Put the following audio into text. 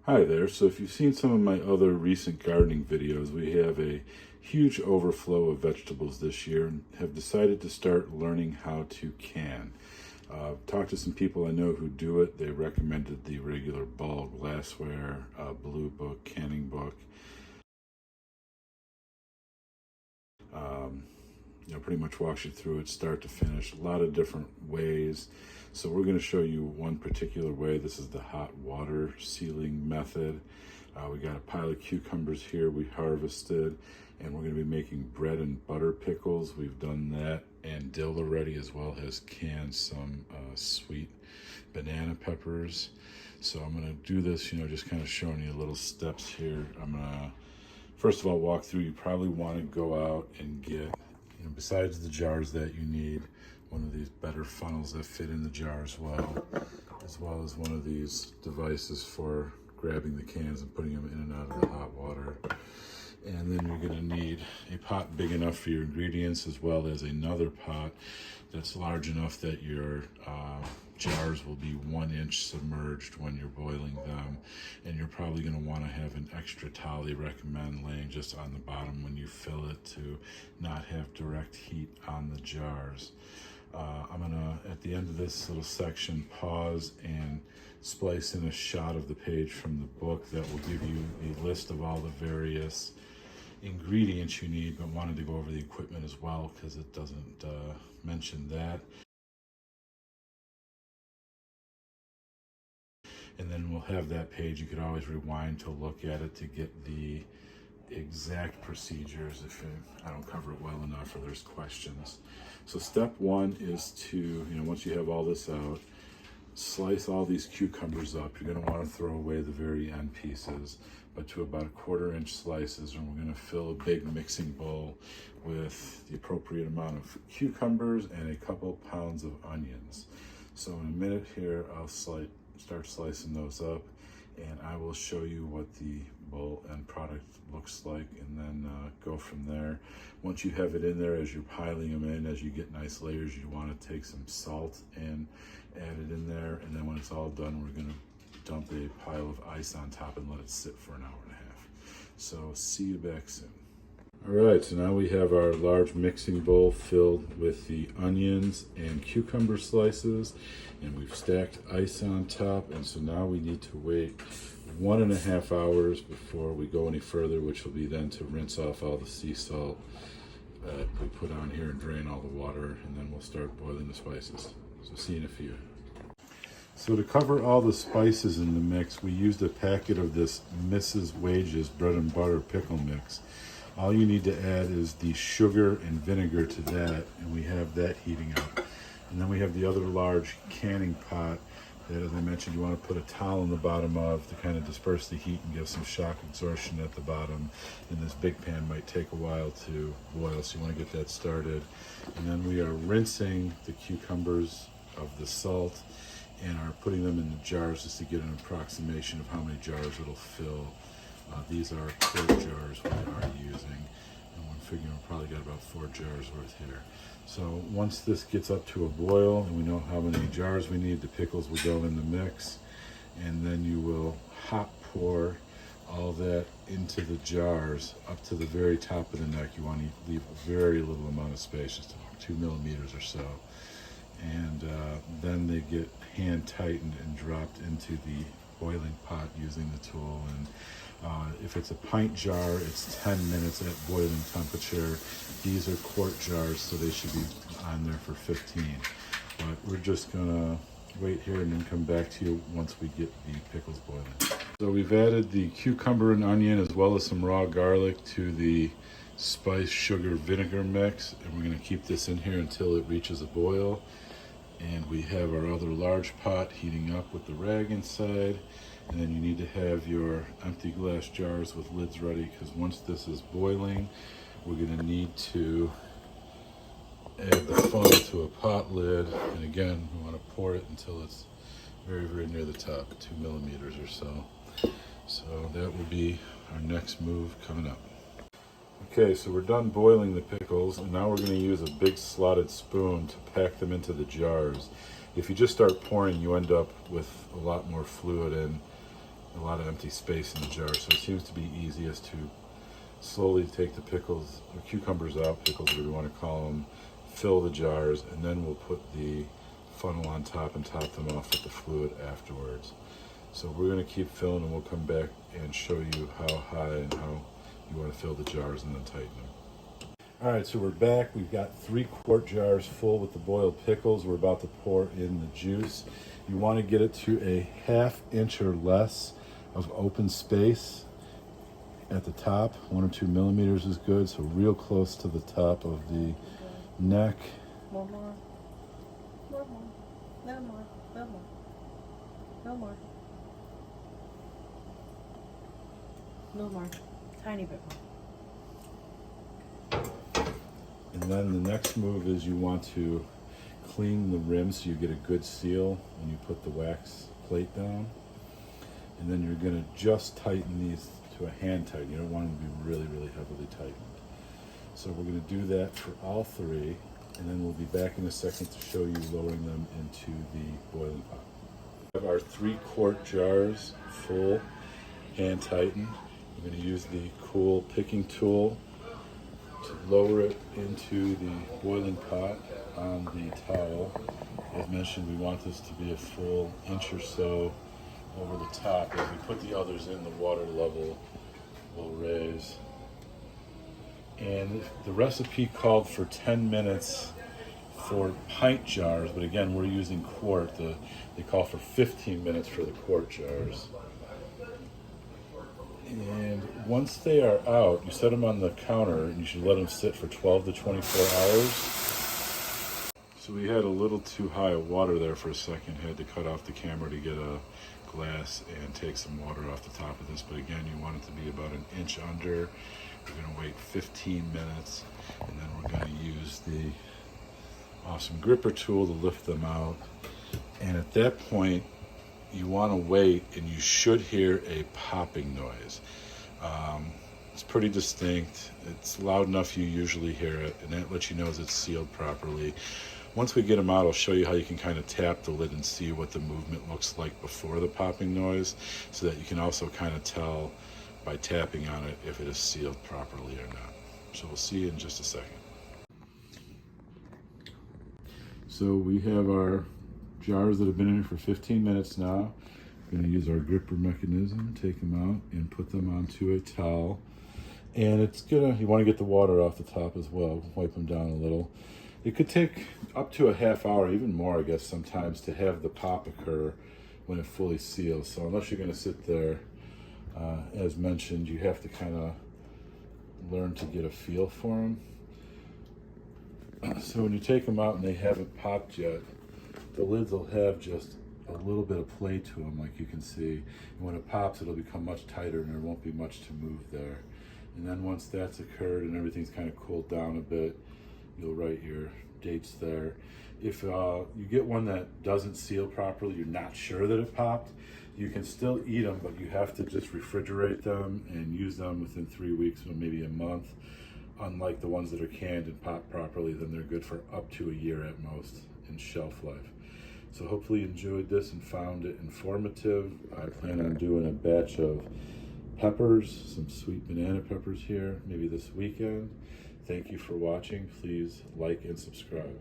Hi there. So if you've seen some of my other recent gardening videos, we have a huge overflow of vegetables this year and have decided to start learning how to can. Talked to some people I know who do it. They recommended the regular Ball glassware, blue book, canning book. Um, pretty much walks you through it start to finish. A lot of different ways. So we're going to show you one particular way. This is the hot water sealing method. We got a pile of cucumbers here we harvested, and we're going to be making bread and butter pickles. We've done that, and dill already, as well as canned some sweet banana peppers. So I'm going to do this, just kind of showing you little steps here. I'm going to first of all walk through. You probably want to go out and get, besides the jars that you need, one of these better funnels that fit in the jar as well as one of these devices for grabbing the cans and putting them in and out of the hot water. And then you're going to need a pot big enough for your ingredients, as well as another pot that's large enough that your jars will be 1 inch submerged when you're boiling them. And you're probably going to want to have an extra towel they recommend laying just on the bottom when you fill it, to not have direct heat on the jars. I'm gonna, at the end of this little section, pause and splice in a shot of the page from the book that will give you a list of all the various ingredients you need, but wanted to go over the equipment as well because it doesn't mention that. And then we'll have that page. You could always rewind to look at it to get the exact procedures if I don't cover it well enough or there's questions. So step one is to, once you have all this out, slice all these cucumbers up. You're going to want to throw away the very end pieces, but to about 1/4 inch slices. And we're going to fill a big mixing bowl with the appropriate amount of cucumbers and a couple pounds of onions. So in a minute here, I'll start slicing those up, and I will show you what the bowl end product looks like, and then go from there. Once you have it in there, as you're piling them in, as you get nice layers, you want to take some salt and add it in there. And then when it's all done, we're going to dump a pile of ice on top and let it sit for an hour and a half. So see you back soon. All right, so now we have our large mixing bowl filled with the onions and cucumber slices, and we've stacked ice on top. And so now we need to wait 1.5 hours before we go any further, which will be then to rinse off all the sea salt that we put on here and drain all the water, and then we'll start boiling the spices. So see you in a few. So to cover all the spices in the mix, we used a packet of this Mrs. Wages bread and butter pickle mix. All you need to add is the sugar and vinegar to that, and we have that heating up. And then we have the other large canning pot that, as I mentioned, you want to put a towel in the bottom of to kind of disperse the heat and give some shock absorption at the bottom. And this big pan might take a while to boil, so you want to get that started. And then we are rinsing the cucumbers of the salt and are putting them in the jars just to get an approximation of how many jars it'll fill. These are quart jars we are using, and we're figuring we've probably got about 4 jars worth here. So once this gets up to a boil and we know how many jars we need, the pickles will go in the mix, and then you will hot pour all that into the jars up to the very top of the neck. You want to leave a very little amount of space, just 2 millimeters or so. And then they get hand tightened and dropped into the boiling pot using the tool. And if it's a pint jar, it's 10 minutes at boiling temperature. These are quart jars, so they should be on there for 15. But we're just gonna wait here and then come back to you once we get the pickles boiling. So we've added the cucumber and onion as well as some raw garlic to the spice, sugar, vinegar mix, and we're gonna keep this in here until it reaches a boil. And we have our other large pot heating up with the rag inside. And then you need to have your empty glass jars with lids ready, because once this is boiling, we're going to need to add the funnel to a pot lid. And again, we want to pour it until it's very, very near the top, 2 millimeters or so. So that will be our next move coming up. Okay, so we're done boiling the pickles, and now we're going to use a big slotted spoon to pack them into the jars. If you just start pouring, you end up with a lot more fluid, and a lot of empty space in the jar. So it seems to be easiest to slowly take the pickles, or cucumbers out, pickles, whatever you want to call them, fill the jars, and then we'll put the funnel on top and top them off with the fluid afterwards. So we're going to keep filling, and we'll come back and show you how high and how you want to fill the jars and then tighten them. All right, so we're back. We've got 3-quart jars full with the boiled pickles. We're about to pour in the juice. You want to get it to a 1/2 inch or less of open space at the top. 1 or 2 millimeters is good, so real close to the top of the neck. More. No more. No more. Tiny bit more. And then the next move is you want to clean the rim so you get a good seal when you put the wax plate down. And then you're going to just tighten these to a hand tighten. You don't want them to be really, really heavily tightened. So we're going to do that for all 3, and then we'll be back in a second to show you lowering them into the boiling pot. We have our 3-quart jars full, hand tightened. We're going to use the cool picking tool to lower it into the boiling pot on the towel. As mentioned, we want this to be a full inch or so over the top. As we put the others in, the water level will raise. And the recipe called for 10 minutes for pint jars, but again, we're using quart. They call for 15 minutes for the quart jars. And once they are out, you set them on the counter, and you should let them sit for 12 to 24 hours. So we had a little too high of water there for a second. Had to cut off the camera to get a glass and take some water off the top of this. But again, you want it to be about an inch under. We're going to wait 15 minutes, and then we're going to use the awesome gripper tool to lift them out. And at that point, you want to wait, and you should hear a popping noise. It's pretty distinct. It's loud enough you usually hear it, and that lets you know it's sealed properly. Once we get them out, I'll show you how you can kind of tap the lid and see what the movement looks like before the popping noise, so that you can also kind of tell by tapping on it if it is sealed properly or not. So we'll see you in just a second. So we have our jars that have been in here for 15 minutes now. We're going to use our gripper mechanism, take them out and put them onto a towel. And you want to get the water off the top as well, wipe them down a little. It could take up to a half hour, even more, I guess, sometimes, to have the pop occur when it fully seals. So unless you're going to sit there, as mentioned, you have to kind of learn to get a feel for them. So when you take them out and they haven't popped yet, the lids will have just a little bit of play to them, like you can see. And when it pops, it'll become much tighter and there won't be much to move there. And then once that's occurred and everything's kind of cooled down a bit, you'll write your dates there. If you get one that doesn't seal properly, you're not sure that it popped, you can still eat them, but you have to just refrigerate them and use them within 3 weeks or maybe a month. Unlike the ones that are canned and popped properly, then they're good for up to a year at most in shelf life. So hopefully you enjoyed this and found it informative. I plan on doing a batch of peppers, some sweet banana peppers here, maybe this weekend. Thank you for watching. Please like and subscribe.